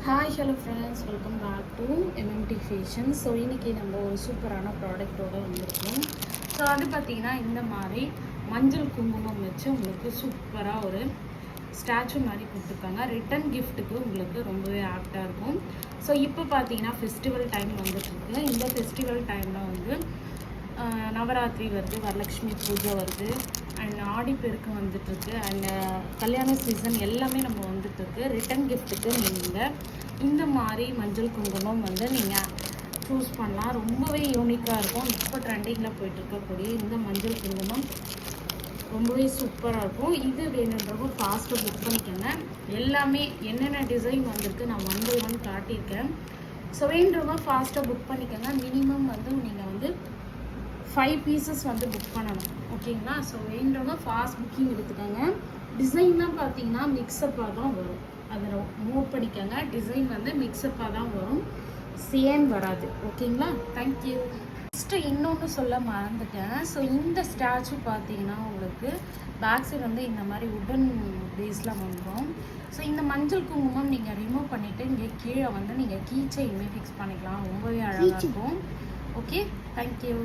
Hi hello friends, welcome back to MMT fashion. So இன்றைக்கி நம்ம ஒரு சூப்பரான ப்ராடக்டோடு வந்திருக்கோம். ஸோ அது பார்த்திங்கன்னா இந்த மாதிரி மஞ்சள் குங்குமம் வச்சு உங்களுக்கு சூப்பராக ஒரு ஸ்டாச்சு மாதிரி கொடுத்துருக்காங்க. ரிட்டன் கிஃப்ட்டுக்கு உங்களுக்கு ரொம்பவே ஆப்டாக இருக்கும். ஸோ இப்போ பார்த்தீங்கன்னா ஃபெஸ்டிவல் டைம் வந்துட்டுருக்கு. இந்த ஃபெஸ்டிவல் டைமில் வந்து நவராத்திரி வருது, வரலட்சுமி பூஜை வருது, அண்ட் ஆடிப்பெருக்கு வந்துட்டுருக்கு, அண்ட் கல்யாண சீசன் எல்லாமே நம்ம வந்துட்டுருக்கு. ரிட்டன் கிஃப்ட்டுக்கு நீங்கள் இந்த மாதிரி மஞ்சள் குங்குமம் வந்து நீங்கள் சூஸ் பண்ணலாம். ரொம்பவே யூனிக்காக இருக்கும். இப்போ ட்ரெண்டிங்கில் போயிட்டுருக்கக்கூடிய இந்த மஞ்சள் குங்குமம் ரொம்பவே சூப்பராக இருக்கும். இது வேணுன்றவங்க ஃபாஸ்ட்டாக புக் பண்ணிக்கோங்க. எல்லாமே என்னென்ன டிசைன் வந்திருக்கு நான் 1 by 1 காட்டியிருக்கேன். ஸோ வேணுன்றவங்க ஃபாஸ்ட்டாக புக் பண்ணிக்கோங்க. மினிமம் வந்து நீங்கள் வந்து 5 பீசஸ் வந்து புக் பண்ணணும், ஓகேங்களா? ஸோ வேணுன்றவங்க ஃபாஸ்ட் புக்கிங் எடுத்துக்கோங்க. டிசைன்லாம் பார்த்தீங்கன்னா மிக்சப்பாக தான் வரும், அதை நோட் பண்ணிக்கோங்க. டிசைன் வந்து மிக்சப்பாக தான் வரும், சேம் வராது, ஓகேங்களா? தேங்க்யூ. ஃபஸ்ட்டு இன்னொன்று சொல்ல மறந்துட்டேன். ஸோ இந்த ஸ்டாச்சு பார்த்தீங்கன்னா உங்களுக்கு பேக் சைடு வந்து இந்த மாதிரி உடன் பேஸில் வந்துடும். ஸோ இந்த மஞ்சள் குங்குமம் நீங்கள் ரிமூவ் பண்ணிவிட்டு இங்கே கீழே வந்து நீங்கள் கீ செயின்மே ஃபிக்ஸ் பண்ணிக்கலாம். ரொம்பவே அழகாக இருக்கும். Okay, thank you.